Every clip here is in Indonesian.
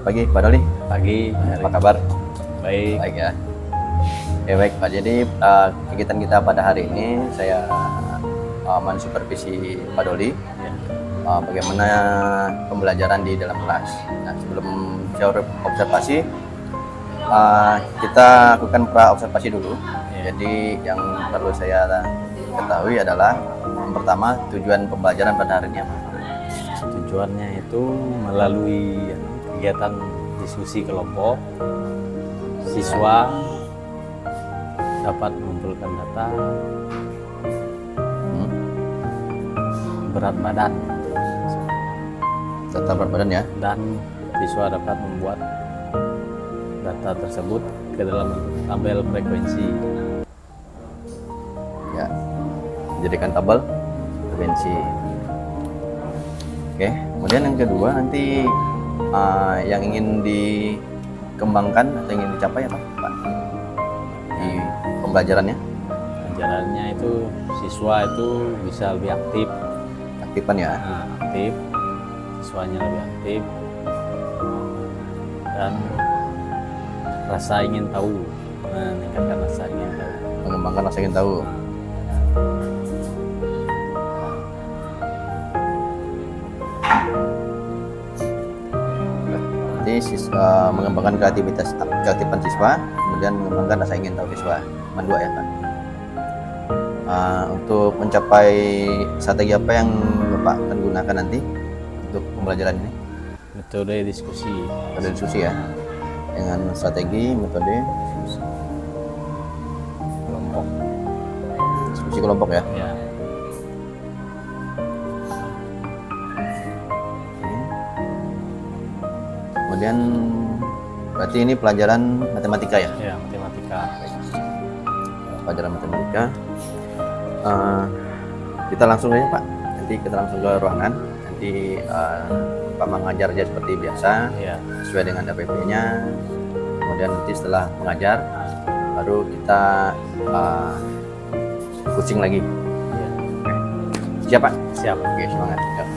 Selamat pagi Pak Doli. Pagi. Apa kabar? Baik. Baik ya. Ya baik Pak. Jadi kegiatan kita pada hari ini saya mensupervisi Pak Doli. Ya. Bagaimana pembelajaran di dalam kelas. Nah, sebelum saya observasi, kita lakukan pra observasi dulu. Ya. Jadi yang perlu saya ketahui adalah yang pertama tujuan pembelajaran pada hari ini apa? Tujuannya itu melalui kegiatan diskusi kelompok, siswa dapat mengumpulkan data berat badan Data berat badan ya. dan siswa dapat membuat data tersebut ke dalam tabel frekuensi. Ya, jadikan tabel frekuensi. Oke, kemudian yang kedua nanti yang ingin dikembangkan atau ingin dicapai apa Pak di pembelajarannya? Pelajarannya itu siswa itu bisa lebih aktif, Aktifan ya. aktif, siswanya lebih aktif dan rasa ingin tahu, meningkatkan rasa ingin tahu. Mengembangkan rasa ingin tahu. Nanti mengembangkan keaktifan siswa, kemudian mengembangkan rasa ingin tahu siswa. Cuma dua ya Pak. Untuk mencapai strategi apa yang Bapak akan gunakan nanti untuk pembelajaran ini? Metode diskusi. Metode diskusi ya, dengan strategi metode Kelompok. diskusi kelompok ya. Ya. Kemudian berarti ini pelajaran matematika ya? Ya, matematika. Pelajaran matematika. Kita langsung aja Pak. Nanti kita langsung ke ruangan. Nanti Pak mengajar aja seperti biasa, Ya. sesuai dengan DPP-nya. Kemudian nanti setelah mengajar, baru kita coaching lagi. Ya. Siap Pak? Siap. Oke, semangat. Yuk.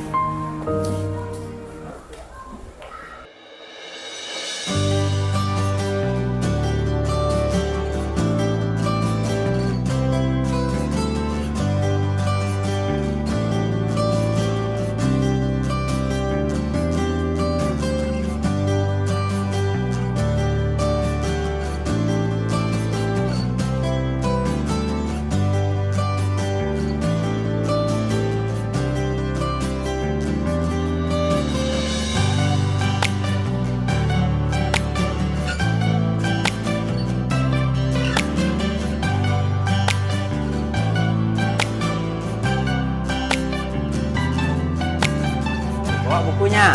Bawa bukunya.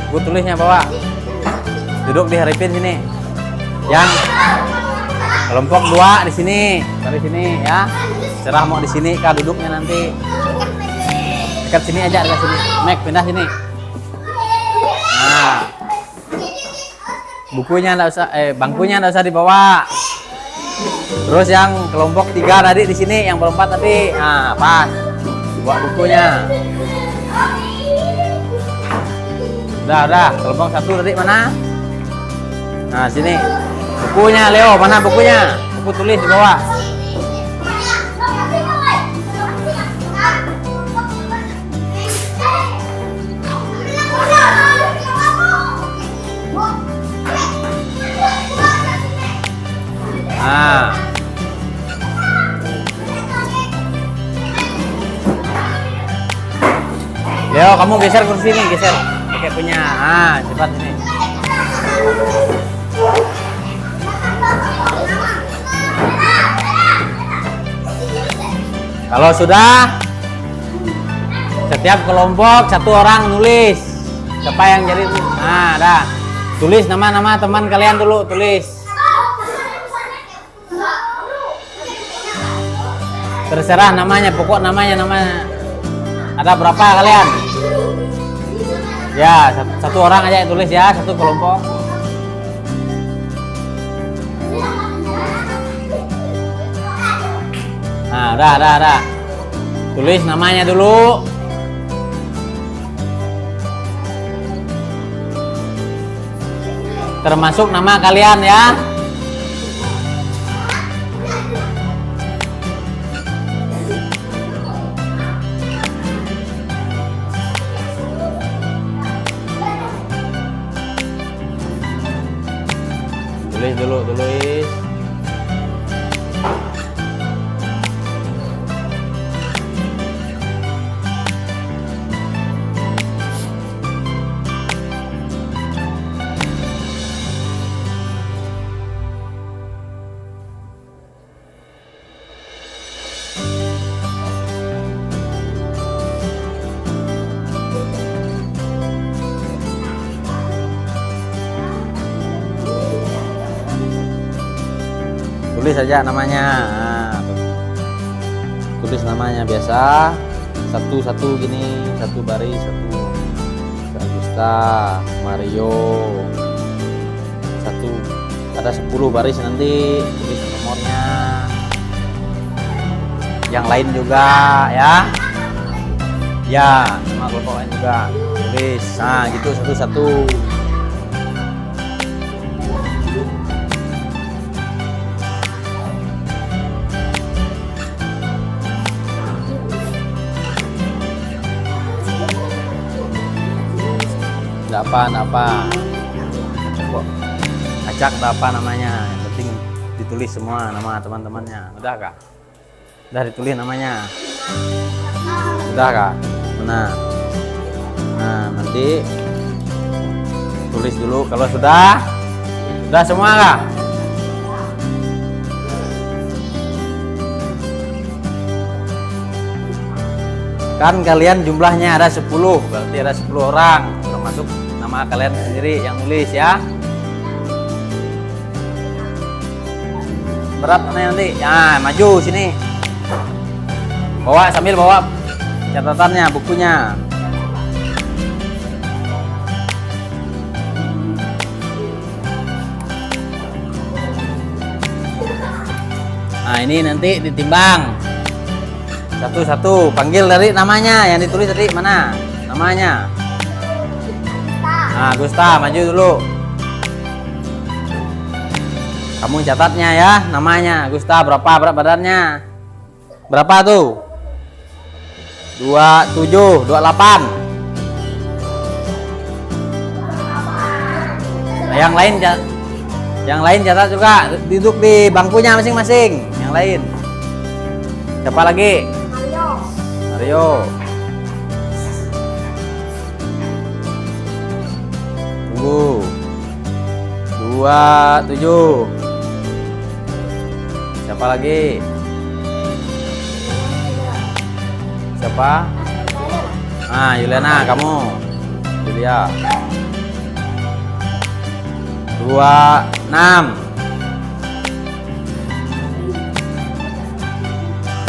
Buku tulisnya bawa. Duduk di haripin sini. Yang kelompok 2 di sini. Dari sini ya. Cerah mau di sini kah duduknya nanti. Dekat sini aja, dekat sini. Mek pindah sini. Nah. Bukunya enggak usah bangkunya enggak usah dibawa. Terus yang kelompok 3 tadi di sini, yang berempat tadi. Nah, pas. Bawa bukunya. Udah, kelompok 1 tadi mana? Nah, sini. Bukunya, Leo, mana bukunya? Buku tulis di bawah. Nah. Leo, kamu geser kursi ini, geser. Pakai punya. Ah, cepat sini. Kalau sudah, setiap kelompok 1 orang nulis. Siapa yang jadi? Nah, dah. Tulis nama-nama teman kalian dulu, tulis. Terserah namanya, pokok namanya. Ada berapa kalian? Ya, 1 orang aja yang tulis ya, 1 kelompok. Nah, udah. Tulis namanya dulu. termasuk nama kalian ya. Tulis dulu, tulis. Tulis saja namanya. Nah, tulis namanya biasa. Satu-satu gini, satu baris, satu. Augusta, Mario. Satu. Ada 10 baris nanti. Tulis nomornya. Yang lain juga ya. Ya, nama kelompok lain juga. Tulis. Nah, gitu satu-satu. Enggak apa. Acak apa namanya, yang penting ditulis semua nama teman-temannya. Udah kah? Udah ditulis namanya? Udah kah? Nah, nanti tulis dulu kalau sudah semua kah? Kan kalian jumlahnya ada 10, berarti ada 10 orang, termasuk nama kalian sendiri yang nulis ya. Berat nanti, ya maju sini. Sambil bawa catatannya, bukunya. Nah ini nanti ditimbang. Satu-satu, panggil dari namanya yang ditulis tadi mana? Namanya. Nah, Gusta, maju dulu. Kamu catatnya ya, namanya. Gusta, berapa berat badannya? Berapa tuh? 27, 28. Nah, yang lain catat juga, duduk di bangkunya masing-masing. Yang lain. Siapa lagi? Mario. Tunggu. 27. Siapa lagi? Siapa? Yuliana, kamu. Julia. 26.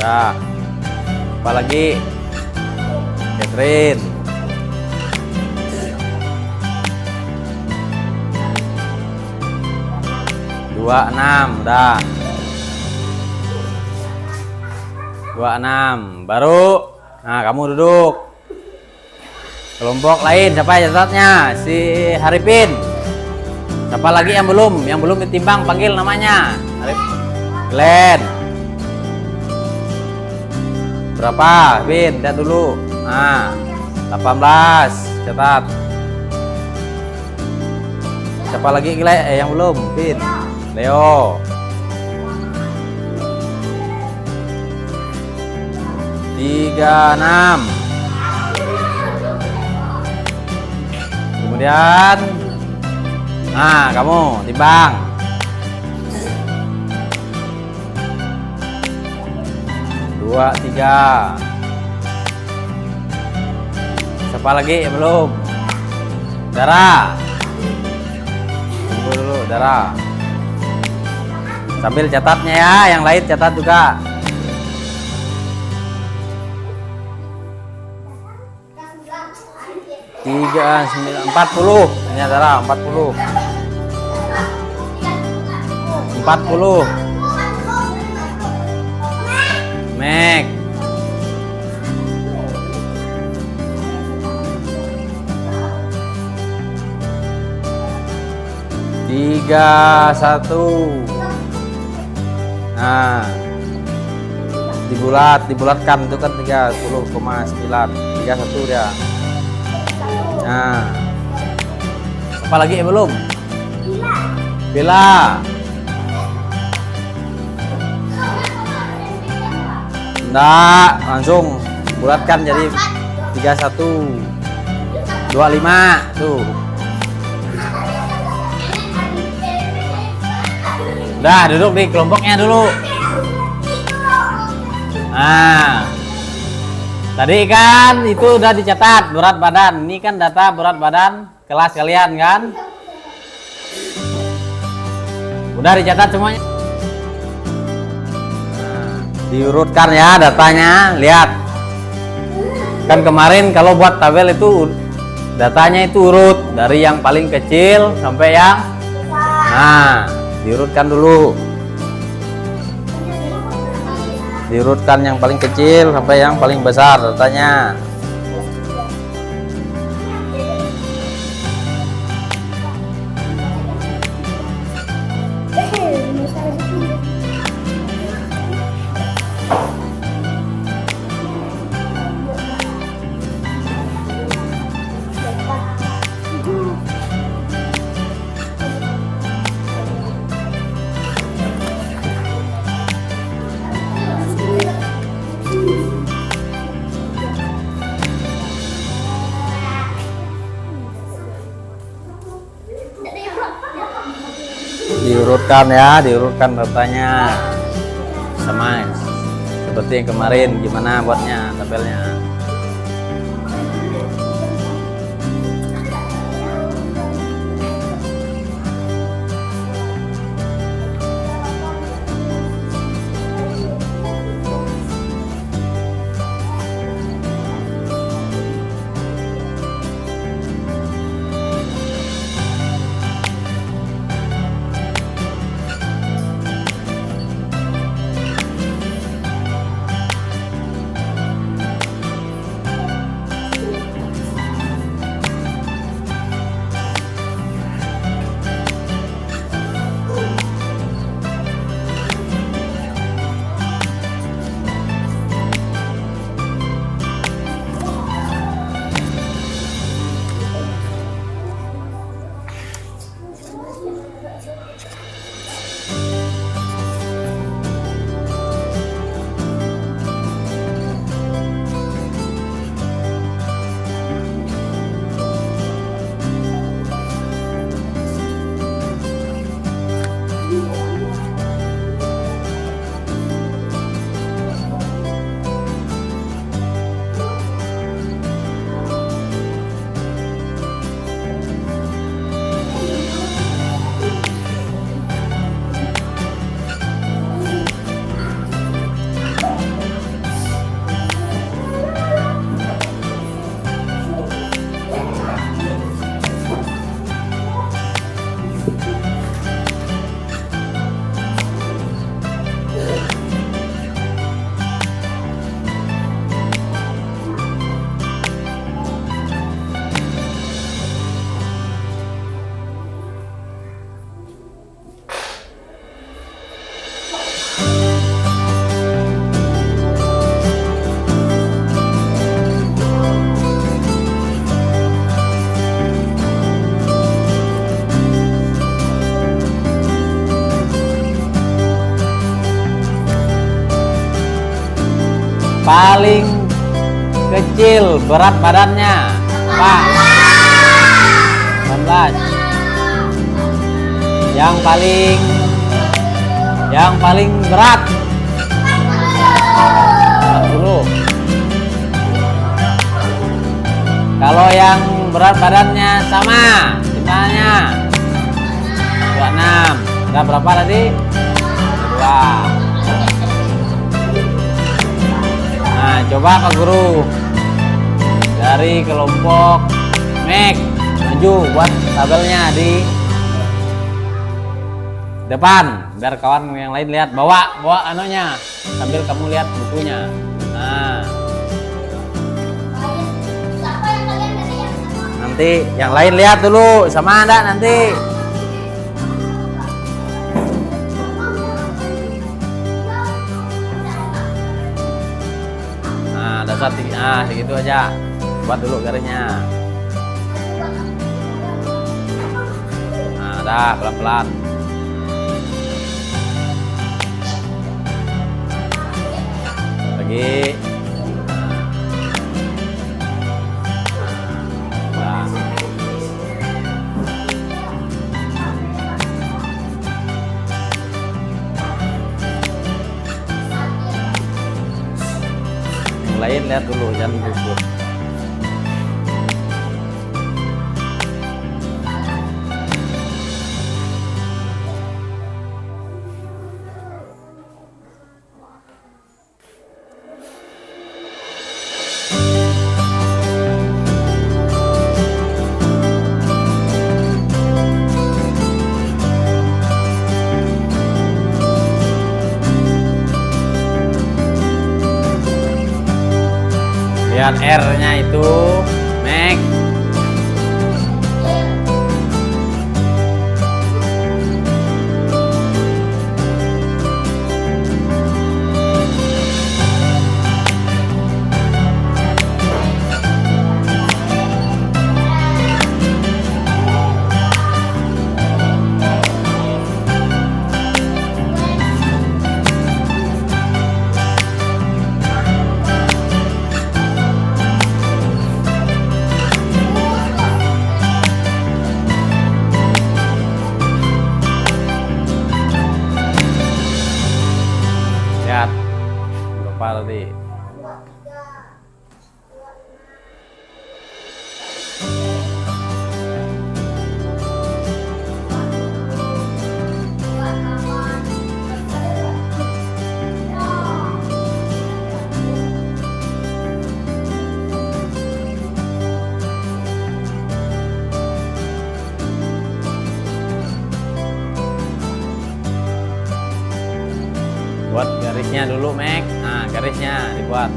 Ya. Apa lagi? Catherine. 26, udah. 26, baru. Nah, kamu duduk. Kelompok lain, siapa catatnya? Si Haripin. Siapa lagi yang belum? Yang belum ditimbang, panggil namanya. Glenn. Berapa? Bin, lihat dulu. Nah, 18, catat. Siapa lagi yang belum? Bin. Leo. 36. Kemudian, nah kamu timbang. 23. Siapa lagi yang belum? Dara. Tunggu dulu, Dara. Sambil catatnya ya, yang lain catat juga. 40. Ini adalah 40. 40. Mek. 33. 31. Nah, dibulatkan itu kan 30,9. 31 dia. Nah, apa lagi belum? Bila. Enggak, langsung bulatkan jadi 31, 25 tuh. Udah, duduk di kelompoknya dulu. Nah, tadi kan itu udah dicatat berat badan. Ini kan data berat badan kelas kalian kan? Udah dicatat semuanya. Nah, diurutkan ya datanya. Lihat. Kan kemarin kalau buat tabel itu datanya itu urut dari yang paling kecil sampai yang, nah, diurutkan dulu. Diurutkan yang paling kecil sampai yang paling besar datanya. Diurutkan ya, diurutkan datanya sama seperti yang kemarin. Gimana buatnya tabelnya? Paling kecil berat badannya Pak 18. Yang paling berat 40. Kalau yang berat badannya sama misalnya 26. Ada berapa tadi? 2. Nah, coba Pak Guru dari kelompok Mek maju buat tabelnya di depan biar kawan yang lain lihat. Bawa anunya sambil kamu lihat bukunya. Nah, nanti yang lain lihat dulu sama ada nanti. gitu aja. Buat dulu garisnya. Nah, dah pelan-pelan. Lagi. Nah. Yang lain lihat dulu, jangan gugur. Lihat R-nya itu, Mac. Lihat berapa tadi? Buat garisnya dulu, Mac. Nah, garisnya dibuat.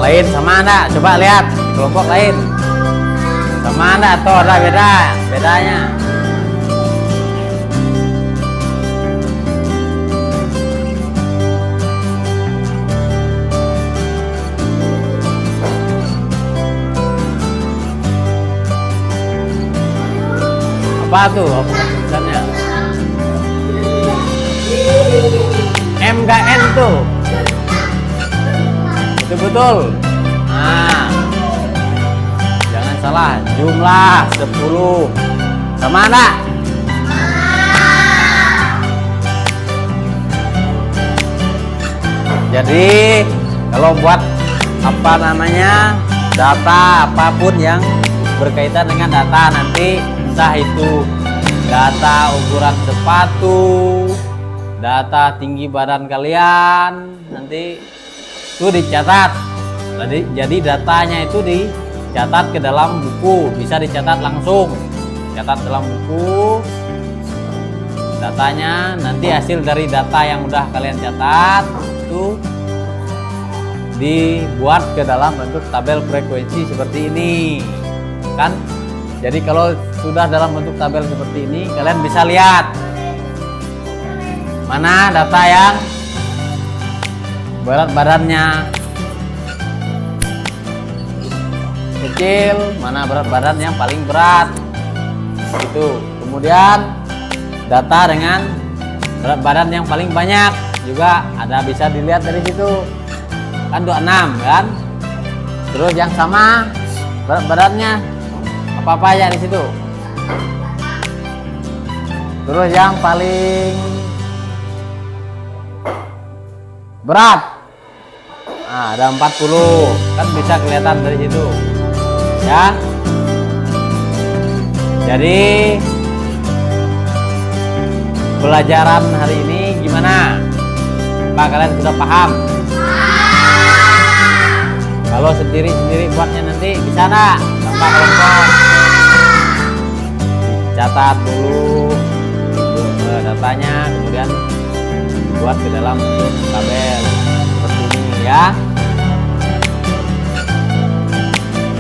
Lain sama anda, coba lihat di kelompok lain sama anda atau ada bedanya. Apa tuh tulisannya? MKN tuh betul-betul. Nah, jangan salah, jumlah 10 sama enggak? Jadi kalau buat apa namanya data apapun yang berkaitan dengan data, nanti entah itu data ukuran sepatu, data tinggi badan kalian, nanti itu dicatat. Jadi datanya itu dicatat ke dalam buku, bisa dicatat langsung, catat dalam buku datanya. Nanti hasil dari data yang udah kalian catat itu dibuat ke dalam bentuk tabel frekuensi seperti ini kan. Jadi kalau sudah dalam bentuk tabel seperti ini, kalian bisa lihat mana data yang berat badannya kecil, mana berat badan yang paling berat itu. Kemudian data dengan berat badan yang paling banyak juga ada, bisa dilihat dari situ kan 26 kan. Terus yang sama berat badannya apa aja di situ. Terus yang paling berat, nah, ada 40 kan, bisa kelihatan dari situ ya. Jadi pelajaran hari ini gimana? Apa kalian sudah paham? Kalau sendiri-sendiri buatnya nanti bisa nggak? Tanpa kelompok. Catat dulu datanya, kemudian dibuat ke dalam bentuk tabel seperti ini ya.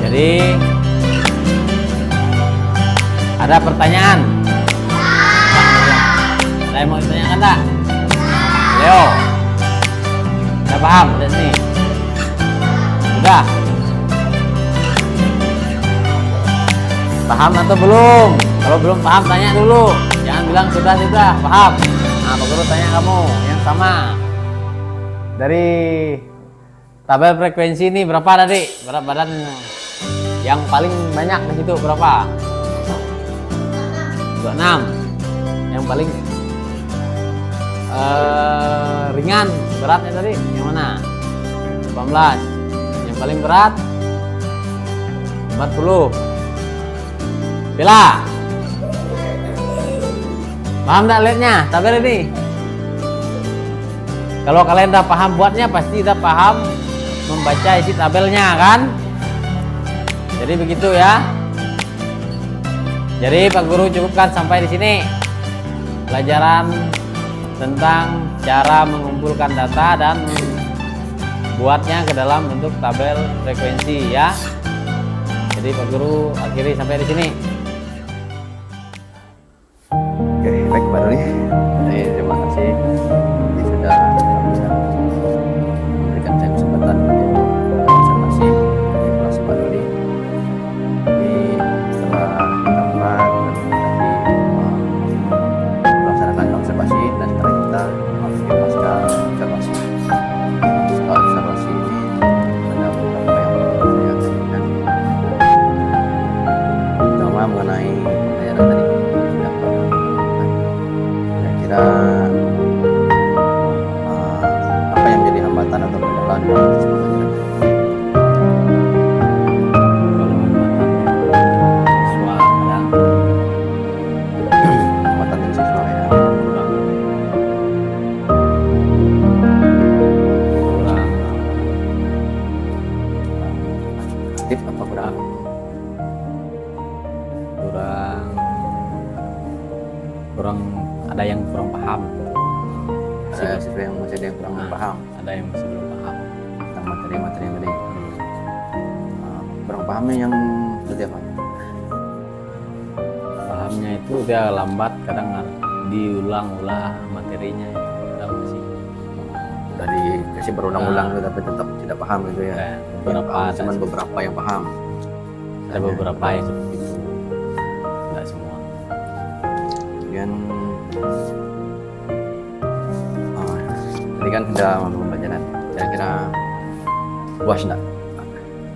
Jadi ada pertanyaan? Ada yang mau ditanyakan tak? Leo, udah paham dari sini? Sudah? Paham atau belum? Kalau belum paham tanya dulu. Jangan bilang sudah paham. Nah, Pak Guru tanya kamu yang sama. Dari tabel frekuensi ini berapa tadi? Berat badan yang paling banyak di situ berapa? 26. Yang paling ringan beratnya tadi yang mana? 18. Yang paling berat 40. Bila paham tak lihatnya tabel ini? Kalau kalian udah paham buatnya, pasti udah paham membaca isi tabelnya kan? Jadi begitu ya. Jadi Pak Guru cukupkan sampai di sini pelajaran tentang cara mengumpulkan data dan buatnya ke dalam bentuk tabel frekuensi ya. Jadi Pak Guru akhiri sampai di sini. Oke, baik Pak Doni. Jadi terima kasih sudah bisa memberikan saya kesempatan untuk observasi di kelas Pak Doni. Jadi setelah kita pulang nanti melaksanakan observasi dan setelah kita pasca observasi. Setelah observasi ini ada beberapa yang perlu saya sampaikan. Pertama mengenai pelajaran tadi sudah Pak Doni. Kira-kira apa yang menjadi hambatan atau kendala dalam proses pembelajaran? Kalau hambatan siswa kadang Hambatan dari siswa ya. kurang Aktif apa kurang? kurang ada yang kurang paham. Ada siswa yang masih ada yang kurang paham Ada yang masih belum paham. tentang materi-materi yang tadi. Kurang pahamnya yang seperti apa? Pahamnya itu dia lambat, kadang diulang-ulang materinya, kadang masih Udah dikasih berulang-ulang tapi tetap tidak paham gitu ya. beberapa ada, Cuman beberapa yang paham. ada beberapa yang seperti itu, tidak semua. Kemudian tadi kan sudah pembelajaran. Kira-kira puas enggak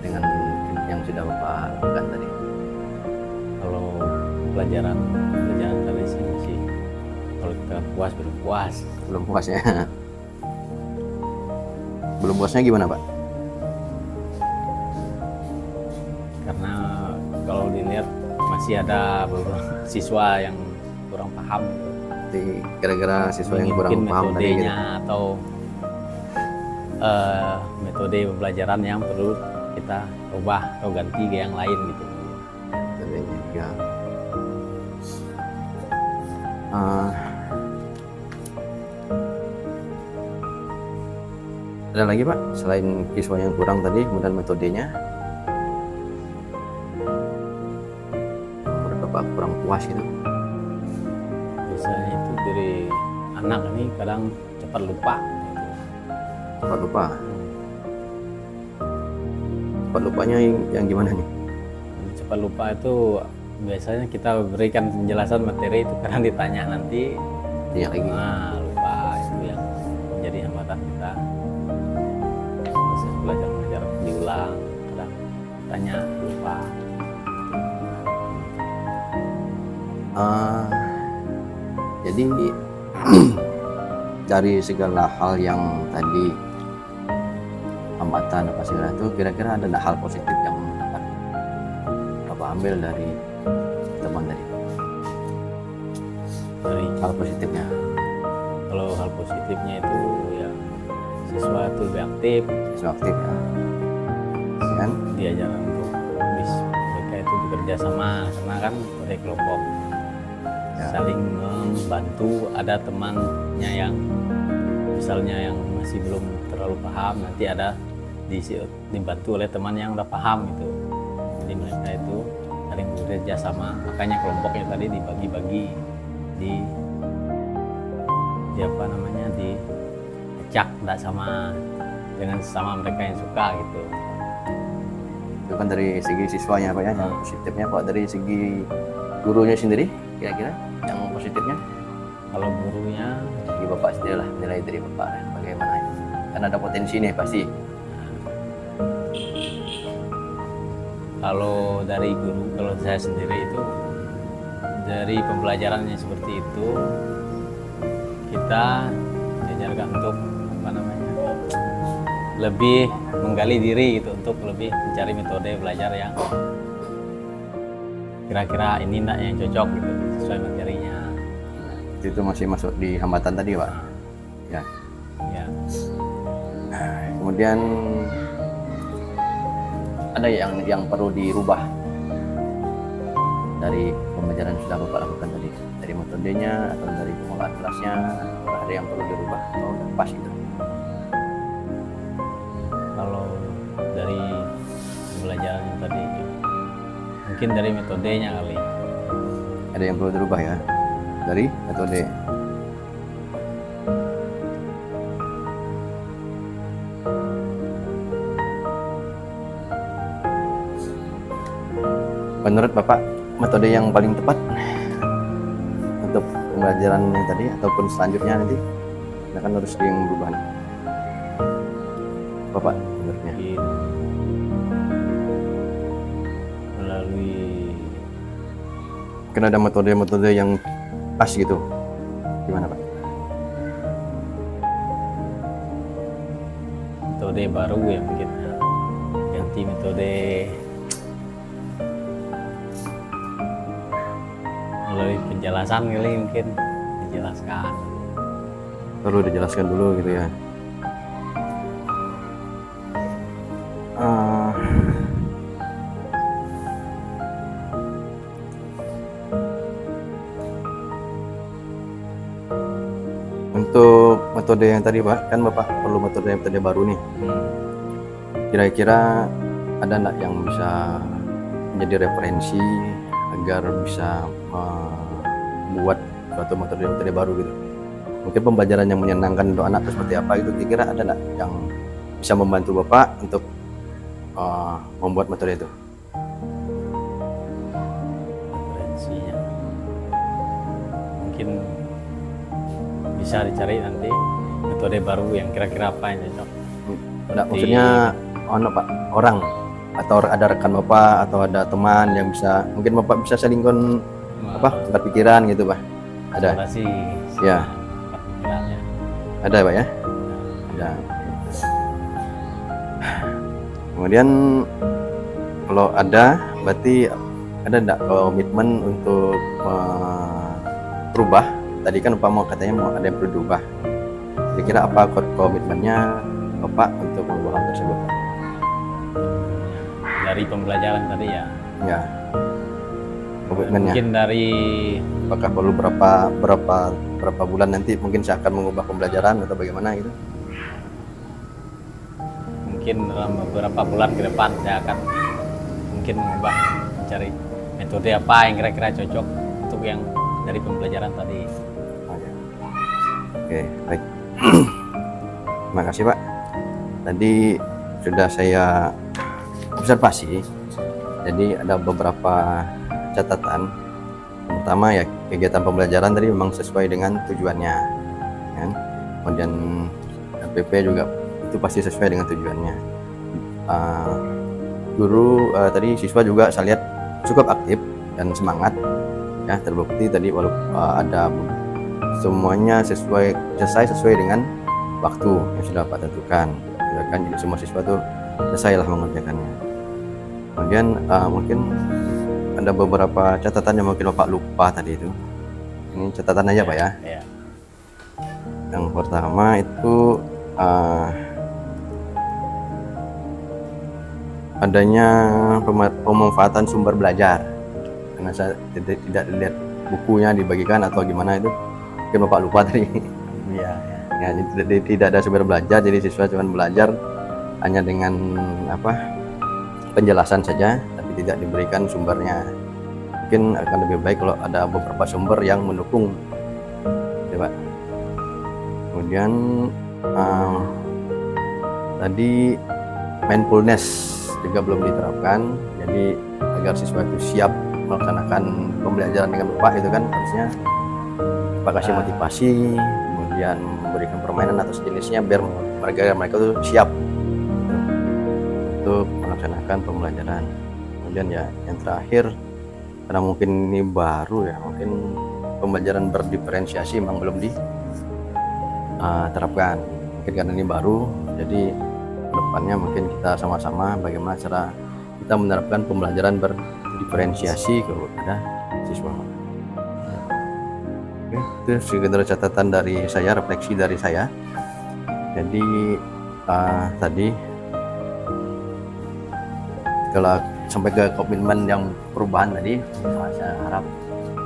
dengan yang sudah Bapak lakukan tadi? Kalau pelajaran tadi sih masih, kalau kita puas belum puas. Belum puas ya. Belum puasnya gimana Pak? Karena kalau dilihat masih ada beberapa siswa yang kurang paham. Jadi kira-kira siswa yang kurang Mungkin paham tadi gitu. metodenya atau metode pembelajaran yang perlu kita ubah atau ganti ke yang lain gitu. Metodenya juga. Ada lagi Pak selain siswa yang kurang tadi, kemudian metodenya menurut Bapak kurang puas gitu? Biasanya itu dari anak ini kadang cepat lupa gitu. Cepat lupa. Cepat lupanya yang gimana nih? Cepat lupa itu biasanya kita berikan penjelasan materi itu kadang ditanya nanti, Tanya lagi. lupa. Itu yang menjadi hambatan kita. Proses belajar diulang, kadang tanya lupa. Jadi dari segala hal yang tadi hambatan apa segala itu, kira-kira ada nggak hal positif yang dapat Bapak ambil dari teman tadi? dari hal positifnya. kalau hal positifnya itu ya siswa itu lebih aktif, Siswa aktif ya. Kan? diajar untuk mereka itu bekerja sama karena kan oleh kelompok Ya. saling membantu. Ada temannya yang misalnya yang masih belum terlalu paham, nanti ada dibantu oleh teman yang udah paham gitu. Jadi mereka itu saling bekerja sama, makanya kelompoknya tadi dibagi-bagi di apa namanya diacak enggak sama dengan sesama mereka yang suka gitu. Itu kan dari segi siswanya Pak ya, yang positifnya Pak. Dari segi gurunya sendiri, kira-kira yang positifnya? Kalau gurunya Segi Bapak sendiri lah, nilai dari Bapak ya, bagaimana ya? Kan ada potensi nih pasti. kalau dari guru, kalau saya sendiri itu dari pembelajarannya seperti itu kita diajarkan untuk apa namanya lebih menggali diri gitu, untuk lebih mencari metode belajar yang kira-kira ini enggak yang cocok gitu sesuai materinya. Itu masih masuk di hambatan tadi Pak. Ya. Ya, Kemudian ada yang perlu dirubah dari pembelajaran yang sudah Bapak lakukan tadi, dari metodenya atau dari pengelolaan kelasnya, ada yang perlu dirubah atau udah pas gitu? kalau dari pembelajaran tadi mungkin dari metodenya kali. Ada yang perlu dirubah ya dari metode. Menurut Bapak, metode yang paling tepat untuk pembelajaran yang tadi ataupun selanjutnya nanti akan harus yang berubah. Bapak menurutnya? Mungkin melalui Mungkin ada metode-metode yang pas gitu. Gimana Pak? metode baru yang mungkin ganti metode melalui penjelasan kali, mungkin dijelaskan. Perlu dijelaskan dulu gitu ya. Untuk metode yang tadi Pak, kan Bapak perlu metode baru nih. Kira-kira ada nggak yang bisa menjadi referensi agar bisa membuat suatu metode baru gitu? Mungkin pembelajaran yang menyenangkan untuk anak seperti apa itu, kira-kira ada nggak yang bisa membantu Bapak untuk membuat metode itu? Referensinya mungkin bisa dicari nanti metode baru yang kira-kira apa yang cocok. Nggak, maksudnya Pak, orang atau ada rekan Bapak atau ada teman yang bisa, mungkin Bapak bisa saling tukar pikiran gitu Pak? Ada? Eksplorasi Ya. pikirannya. Ada Pak ya? Ada. Kemudian kalau ada, berarti ada enggak komitmen untuk berubah? Tadi kan Bapak mau katanya mau ada yang perlu diubah. Kira-kira apa komitmennya Bapak untuk mengubah hal tersebut? Dari pembelajaran tadi ya. Ya. Komitmennya. Mungkin dari Apakah perlu berapa bulan nanti mungkin saya akan mengubah pembelajaran atau bagaimana gitu? mungkin dalam beberapa bulan ke depan saya akan mungkin mengubah, mencari metode apa yang kira-kira cocok untuk yang dari pembelajaran tadi. Oke, baik. Terima kasih Pak. Tadi sudah saya observasi, jadi ada beberapa catatan. Pertama ya, kegiatan pembelajaran tadi memang sesuai dengan tujuannya, kan? Kemudian LPP juga itu pasti sesuai dengan tujuannya. Guru tadi siswa juga saya lihat cukup aktif dan semangat, ya terbukti tadi walaupun ada semuanya selesai sesuai dengan waktu yang sudah Pak tentukan, ya kan? Jadi semua siswa tuh selesai lah mengerjakannya. Kemudian mungkin ada beberapa catatan yang mungkin Bapak lupa tadi itu. Ini catatan aja Pak ya. Ya. Yang pertama itu adanya pemanfaatan sumber belajar. Karena saya tidak lihat bukunya dibagikan atau gimana itu, mungkin Bapak lupa tadi. Iya. Ya, jadi tidak ada sumber belajar, jadi siswa cuma belajar hanya dengan penjelasan saja, tapi tidak diberikan sumbernya. Mungkin akan lebih baik kalau ada beberapa sumber yang mendukung, ya Pak. Kemudian tadi mindfulness juga belum diterapkan, jadi agar siswa itu siap melaksanakan pembelajaran dengan Bapak itu kan harusnya Pak kasih motivasi, kemudian memberikan permainan atau sejenisnya biar mereka itu siap untuk melaksanakan pembelajaran. Kemudian ya yang terakhir, karena mungkin ini baru ya, mungkin pembelajaran berdiferensiasi memang belum diterapkan. Mungkin karena ini baru, jadi kedepannya mungkin kita sama-sama bagaimana cara kita menerapkan pembelajaran berdiferensiasi kepada siswa. Oke, itu sekedar catatan dari saya, refleksi dari saya. Jadi tadi kalau sampai ke komitmen yang perubahan tadi, saya harap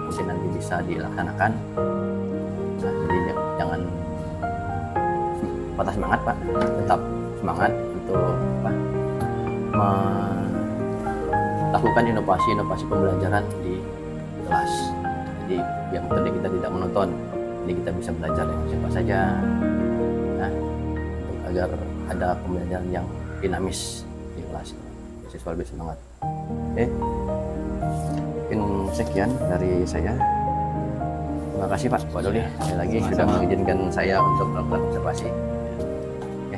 mungkin nanti bisa dilaksanakan. Nah, jadi jangan patah semangat Pak, tetap semangat untuk melakukan inovasi pembelajaran di kelas. Jadi biar metode kita tidak monoton, jadi kita bisa belajar dengan siapa saja, nah, agar ada pembelajaran yang dinamis di kelas, siswa lebih semangat. Oke, mungkin sekian dari saya. Terima kasih Pak Doli sekali lagi sudah mengizinkan saya untuk melakukan observasi. Oke,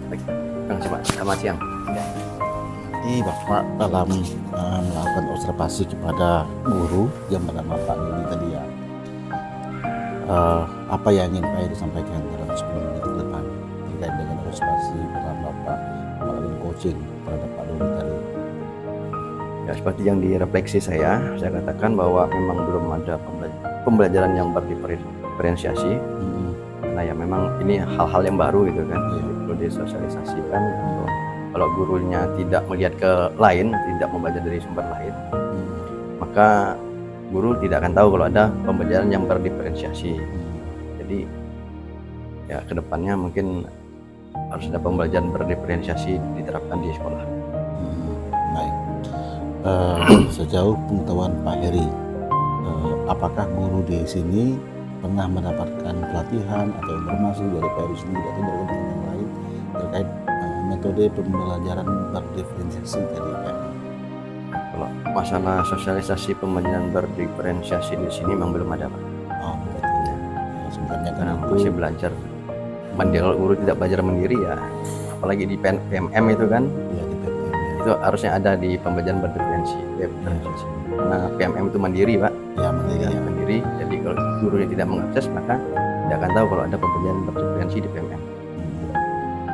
baik. Terima kasih Pak. Selamat siang. Jadi Bapak dalam melakukan observasi kepada guru yang bernama Pak Doli tadi ya, apa yang ingin Pak disampaikan dalam 10 menit ke depan terkait dengan observasi dalam Bapak melakukan coaching terhadap Pak Doli tadi? Ya, seperti yang direfleksi saya katakan bahwa memang belum ada pembelajaran yang berdiferensiasi. Nah ya memang ini hal-hal yang baru gitu kan, perlu disosialisasikan. Kalau gurunya tidak melihat ke lain, tidak membaca dari sumber lain, maka guru tidak akan tahu kalau ada pembelajaran yang berdiferensiasi. Jadi ya kedepannya mungkin harus ada pembelajaran berdiferensiasi diterapkan di sekolah. Baik. Sejauh pengetahuan Pak Heri, apakah guru di sini pernah mendapatkan pelatihan atau informasi dari Pak Heri sendiri atau dari teman yang lain terkait metode pembelajaran berdiferensiasi tadi Pak? Kalau masalah sosialisasi pembelajaran berdiferensiasi di sini memang belum ada Pak. Oh begitu ya. Sebenarnya kan itu masih belajar mandiri. Kalau guru tidak belajar mandiri ya, apalagi di PMM itu kan, ya, di PMM, ya. Itu harusnya ada di pembelajaran berdiferensiasi. Karena PMM itu mandiri Pak. Ya mandiri. Ya. Mandiri. Jadi kalau gurunya tidak mengakses maka tidak akan tahu kalau ada pembelajaran berdiferensi di PMM.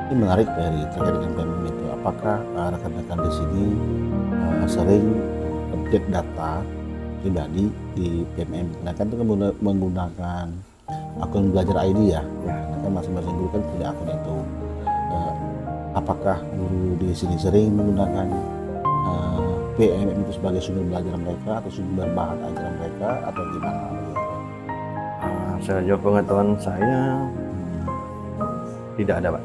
Ini menarik Pak Heri terkait dengan PMM itu. Apakah rekan-rekan di sini sering update data pribadi di PMM? Nah kan itu menggunakan akun belajar ID ya. Nah, kan masing-masing guru kan punya akun itu. Apakah guru di sini sering menggunakan PMM itu sebagai sumber belajar mereka atau sumber bahan ajaran mereka atau gimana? Sejauh pengetahuan saya tidak ada Pak.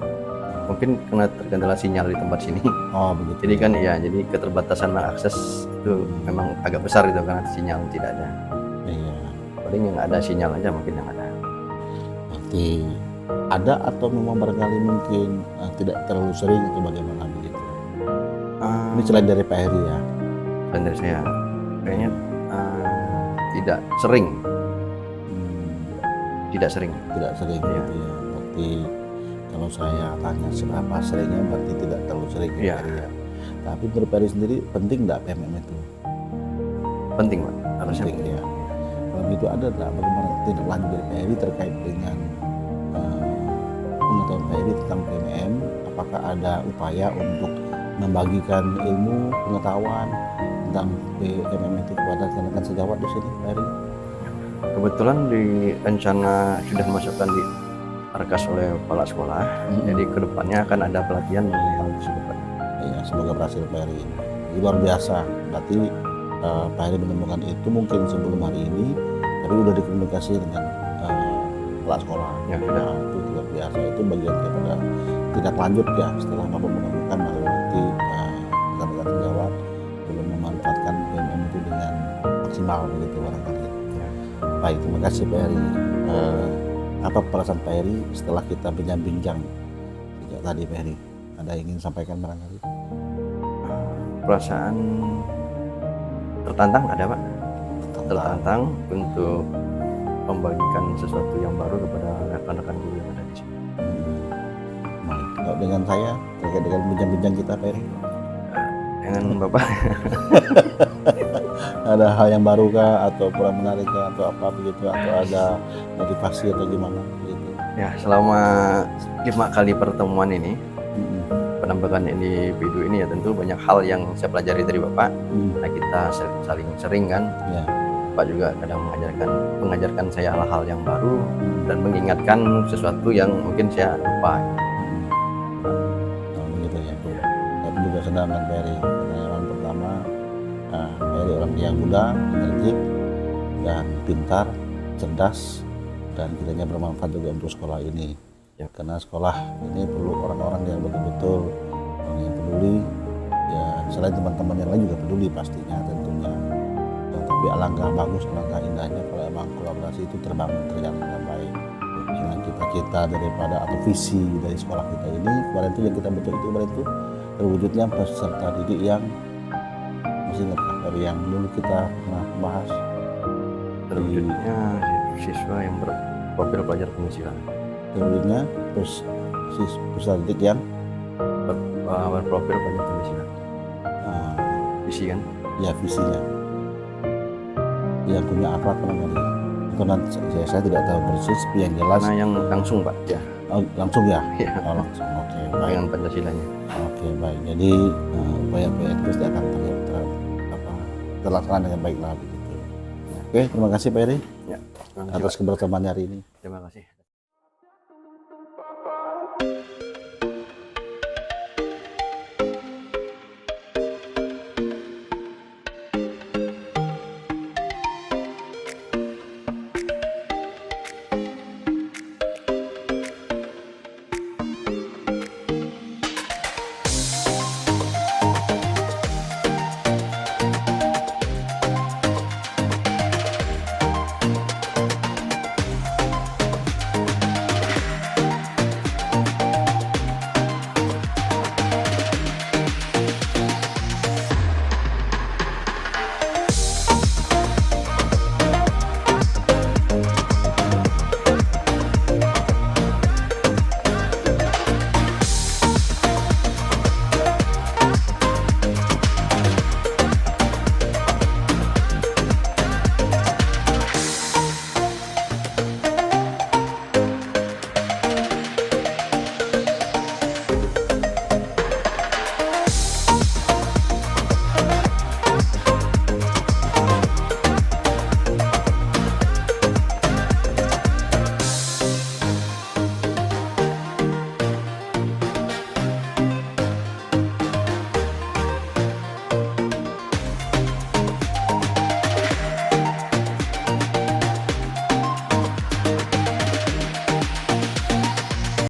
Mungkin karena terkendala sinyal di tempat sini. Oh begitu. Jadi kan ya, jadi keterbatasan mengakses itu memang agak besar gitu karena sinyal tidak ada. Iya. Paling yang ada sinyal aja mungkin yang ada. Berarti ada atau memang barangkali mungkin tidak terlalu sering atau bagaimana begitu? Ini selain dari Pak Heri ya? Dan dari saya kayaknya tidak sering. Tidak sering. Tidak sering Iya. gitu ya. Berarti kalau saya tanya seberapa seringnya berarti tidak terlalu sering Iya. ya. Tapi menurut Pak Heri sendiri penting nggak PMM itu? Penting Pak, harusnya Penting ya. Kalau itu ada nggak bagaimana tindak lanjut dari Pak Heri terkait dengan pengetahuan Pak Heri tentang PMM? Apakah ada upaya untuk membagikan ilmu pengetahuan tentang PMM itu kepada rekan-rekan sejawat di sini Pak Heri? Kebetulan di rencana sudah dimasukkan di Arkas oleh kepala sekolah. Jadi kedepannya akan ada pelatihan mengenai hal tersebut, Pak. Ya, semoga berhasil Pak Heri. Ini luar biasa. Berarti Pak Heri menemukan itu mungkin sebelum hari ini, tapi udah dikomunikasi dengan kepala sekolah. Ya, sudah. Nah, itu luar biasa. Itu bagian daripada tindak lanjut ya setelah Bapak menemukan baru nanti rekan-rekan sejawat belum memanfaatkan PMM itu dengan maksimal begitu barangkali. Ya. Baik, terima kasih Pak Heri. Apa perasaan Pak Heri setelah kita bincang-bincang sejak tadi Pak Heri? Ada yang ingin sampaikan barangkali? Perasaan tertantang ada, Pak. Tertantang untuk membagikan sesuatu yang baru kepada rekan-rekan guru yang ada di sini. Baik, kalau dengan saya terkait dengan bincang-bincang kita Pak Heri, Dengan Bapak, ada hal yang baru kah atau kurang menarik kah atau apa begitu, atau ada motivasi atau gimana begitu? ya selama 5 kali pertemuan ini, penambahan individu ini ya tentu banyak hal yang saya pelajari dari Bapak. Nah, kita saling sering kan. Ya. Bapak juga kadang mengajarkan saya hal-hal yang baru dan mengingatkan sesuatu yang mungkin saya lupa. Nah, begitu ya. Tapi juga senang dengan Pak Heri. Karena yang pertama, Pak Heri orang yang muda, energik, dan pintar, cerdas, dan kiranya bermanfaat juga untuk sekolah ini. Ya. Karena sekolah ini perlu orang-orang yang betul-betul orang yang peduli. Ya, selain teman-teman yang lain juga peduli pastinya tentunya. Tapi alangkah bagus, alangkah indahnya kalau emang kolaborasi itu terbangun, terjalin dengan baik. Dengan cita-cita daripada atau visi dari sekolah kita ini kemarin itu yang kita bentuk itu kemarin itu terwujudnya peserta didik yang masih ingat dari yang dulu kita pernah bahas Terwujudnya siswa yang berprofil pelajar penghasilan, terwujudnya terus peserta didik yang berprofil pelajar penghasilan, visi kan. ya visinya yang punya akhlak barangkali itu nanti saya tidak tahu persis tapi yang jelas Nah, yang langsung, Pak, ya, langsung ya. Ya. Oh, langsung, oke baik. dengan Pancasilanya. Oke baik, jadi upaya-upaya itu pasti akan terlaksana dengan baik lah begitu. Oke, terima kasih Pak Heri Ya, terima kasih, atas Pak. kebersamaan hari ini. Terima kasih.